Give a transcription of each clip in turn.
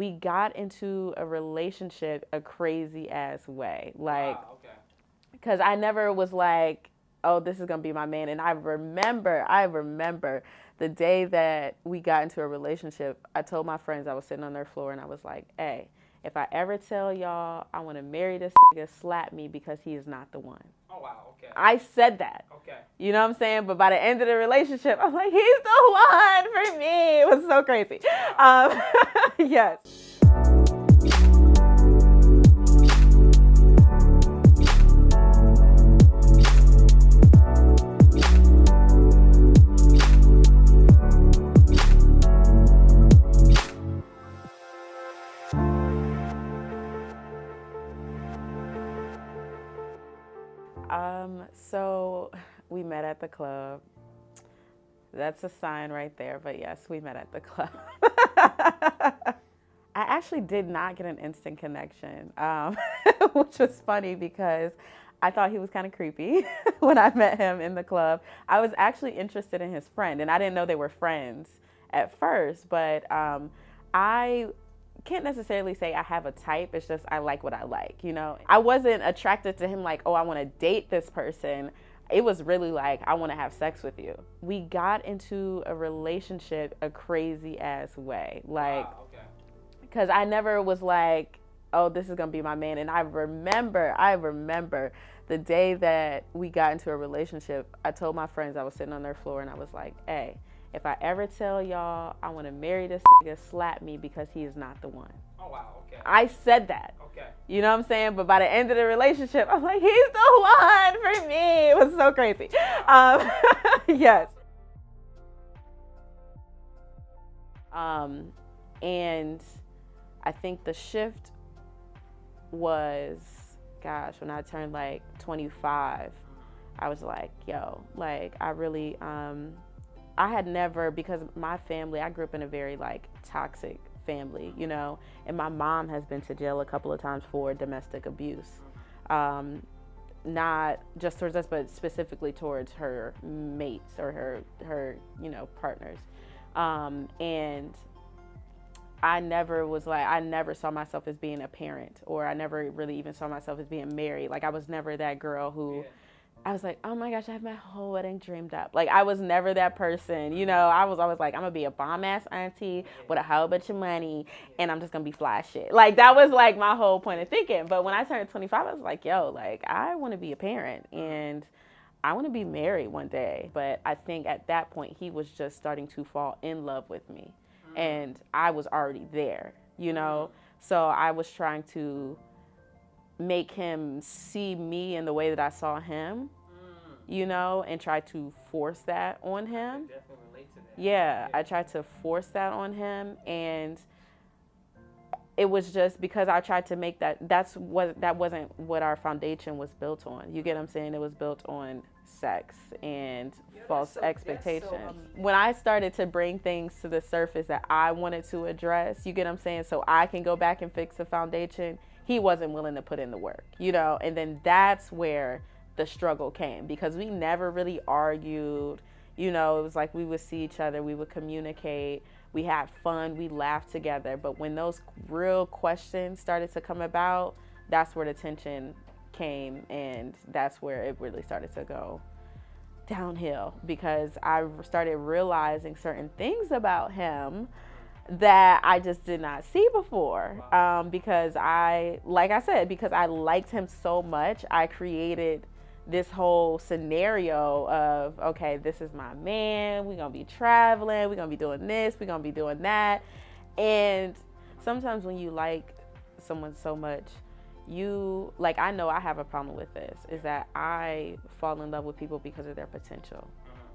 we got into a relationship a crazy ass way. Like, Wow, okay. because I never was like, oh, this is going to be my man. And I remember the day that we got into a relationship, I told my friends, I was sitting on their floor and I was like, hey, if I ever tell y'all I want to marry this nigga, slap me because he is not the one. Oh, wow, okay. I said that. Okay. You know what I'm saying? But by the end of the relationship, I'm like, he's the one for me. It was so crazy. Yes. So we met at the club. That's a sign right there, but yes, we met at the club. I actually did not get an instant connection, which was funny because I thought he was kind of creepy when I met him in the club. I was actually interested in his friend, and I didn't know they were friends at first, but I can't necessarily say I have a type. It's just I like what I like, you know? I wasn't attracted to him like, oh, I want to date this person. It was really like, I want to have sex with you. We got into a relationship a crazy ass way. Like, Wow, okay. because I never was like, oh, this is going to be my man. And I remember the day that we got into a relationship, I told my friends, I was sitting on their floor and I was like, hey, if I ever tell y'all I want to marry this nigga, slap me because he is not the one. Oh, wow, okay. I said that. Okay. You know what I'm saying? But by the end of the relationship, I'm like, he's the one for me. It was so crazy. Yes. And I think the shift was, gosh, when I turned like 25, I was like, yo, like I really, I had never, because my family, I grew up in a very like toxic family, you know, and my mom has been to jail a couple of times for domestic abuse. Not just towards us, but specifically towards her mates or her, you know, partners. And I never saw myself as being a parent, or I never really even saw myself as being married. Like I was never that girl who, I was like, oh my gosh, I have my whole wedding dreamed up. Like I was never that person, you know. I was always like, I'm gonna be a bomb ass auntie with a whole bunch of money, and I'm just gonna be fly shit. Like that was like my whole point of thinking. But when I turned 25, I was like, yo, like I want to be a parent and I want to be married one day. But I think at that point he was just starting to fall in love with me, and I was already there, you know. So I was trying to make him see me in the way that I saw him, you know, and try to force that on him. I can definitely relate to that. Yeah, I tried to force that on him, and it was just because I tried to make that wasn't what our foundation was built on. You get what I'm saying? It was built on sex and false expectations. When I started to bring things to the surface that I wanted to address, you get what I'm saying, so I can go back and fix the foundation, he wasn't willing to put in the work, you know. And then that's where the struggle came, because we never really argued, you know. It was like we would see each other, we would communicate, we had fun, we laughed together. But when those real questions started to come about, that's where the tension came, and that's where it really started to go downhill, because I started realizing certain things about him that I just did not see before. Because like I said, because I liked him so much, I created this whole scenario of, okay, this is my man, we're gonna be traveling, we're gonna be doing this, we're gonna be doing that. And sometimes when you like someone so much, you, like, I know I have a problem with this, is that I fall in love with people because of their potential,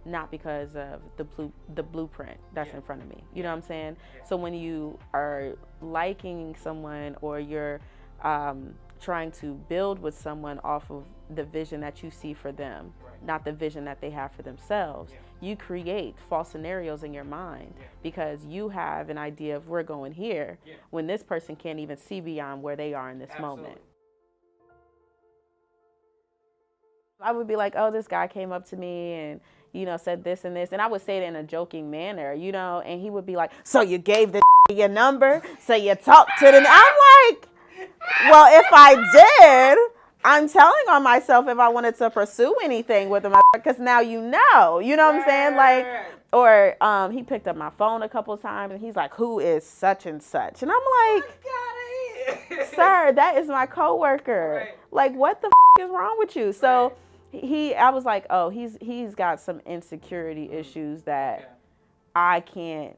not because of the blueprint that's in front of me. You know what I'm saying? So when you are liking someone, or you're trying to build with someone off of the vision that you see for them, not the vision that they have for themselves, you create false scenarios in your mind, because you have an idea of we're going here, when this person can't even see beyond where they are in this moment. I would be like, oh, this guy came up to me and, you know, said this and this, and I would say it in a joking manner, you know, and he would be like, so you gave the your number, so you talk to the. I'm like, well, if I did, I'm telling on myself if I wanted to pursue anything with him, because now you know what I'm saying? Like, or he picked up my phone a couple times and he's like, who is such and such? And I'm like, sir, that is my coworker. Right. Like, what the is wrong with you? So I was like, oh, he's got some insecurity issues that I can't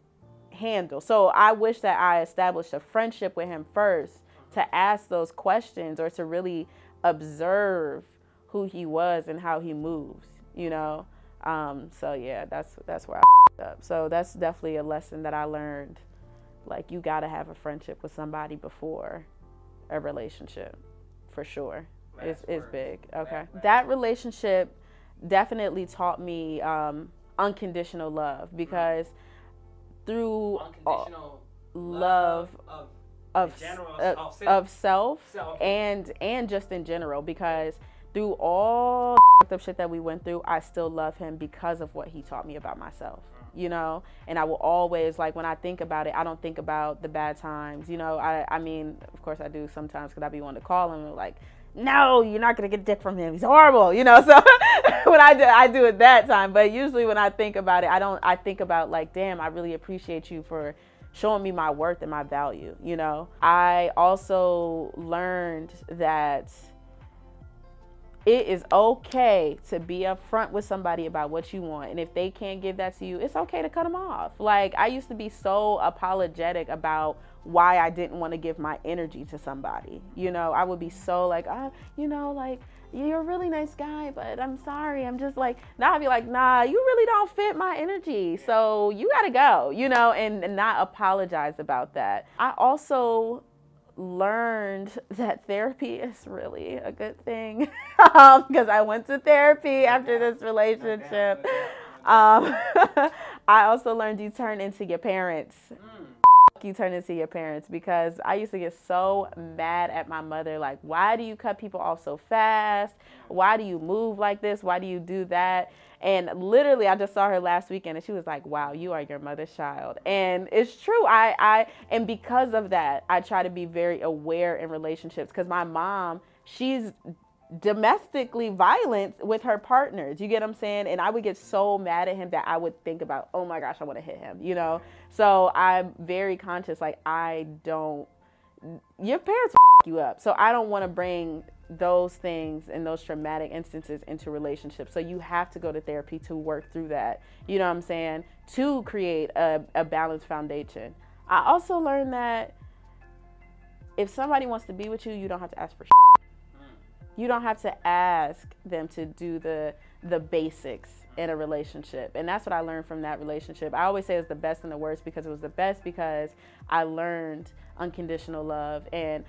handle. So I wish that I established a friendship with him first to ask those questions or to really observe who he was and how he moves, you know? So yeah, that's where I up. So that's definitely a lesson that I learned. Like, you gotta have a friendship with somebody before a relationship, for sure. It's big. Okay. That relationship definitely taught me unconditional love, because through unconditional love of self and just in general, because through all the shit that we went through, I still love him because of what he taught me about myself, you know? And I will always, like, when I think about it, I don't think about the bad times, you know? I mean, of course I do sometimes, because I be wanting to call him and like, no, you're not going to get dick from him. He's horrible, you know? So when I do it that time. But usually when I think about it, I think about like, damn, I really appreciate you for showing me my worth and my value, you know? I also learned that it is okay to be upfront with somebody about what you want. And if they can't give that to you, it's okay to cut them off. Like, I used to be so apologetic about why I didn't want to give my energy to somebody. You know, I would be so like, you know, like, you're a really nice guy, but I'm sorry. I'm just like, now I'd be like, nah, you really don't fit my energy. So you got to go, you know, and not apologize about that. I also learned that therapy is really a good thing, because I went to therapy after this relationship. I also learned you turn into your parents. You turn into your parents, because I used to get so mad at my mother, like, why do you cut people off so fast? Why do you move like this? Why do you do that? And literally, I just saw her last weekend and she was like, wow, you are your mother's child. And it's true. And because of that, I try to be very aware in relationships, because my mom, she's domestically violent with her partners. You get what I'm saying? And I would get so mad at him that I would think about, oh my gosh, I want to hit him, you know? So I'm very conscious, like, your parents you up. So I don't want to bring those things and those traumatic instances into relationships. So you have to go to therapy to work through that. You know what I'm saying? To create a balanced foundation. I also learned that if somebody wants to be with you, you don't have to ask for shit. You don't have to ask them to do the basics in a relationship. And that's what I learned from that relationship. I always say it's the best and the worst, because it was the best because I learned unconditional love. And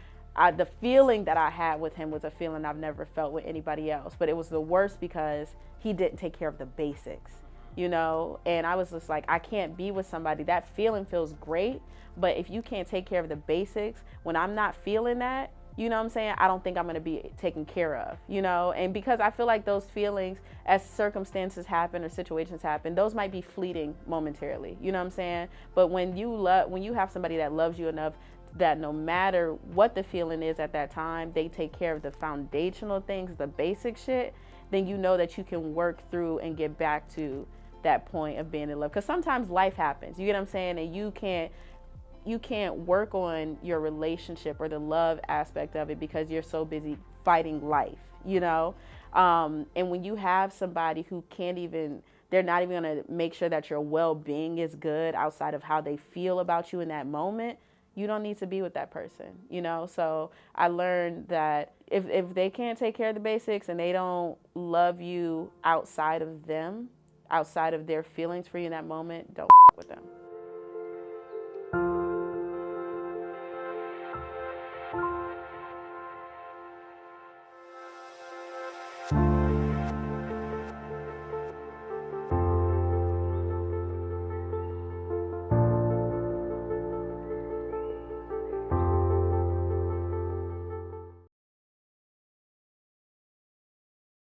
the feeling that I had with him was a feeling I've never felt with anybody else. But it was the worst because he didn't take care of the basics, you know? And I was just like, I can't be with somebody. That feeling feels great, but if you can't take care of the basics, when I'm not feeling that, you know what I'm saying? I don't think I'm going to be taken care of, you know? And because I feel like those feelings, as circumstances happen or situations happen, those might be fleeting momentarily, you know what I'm saying? But when you have somebody that loves you enough that no matter what the feeling is at that time, they take care of the foundational things, the basic shit, then you know that you can work through and get back to that point of being in love. Because sometimes life happens, you get what I'm saying? And you can't work on your relationship or the love aspect of it because you're so busy fighting life, you know? And when you have somebody who they're not even gonna make sure that your well-being is good outside of how they feel about you in that moment, you don't need to be with that person, you know? So I learned that if they can't take care of the basics and they don't love you outside of them, outside of their feelings for you in that moment, don't with them.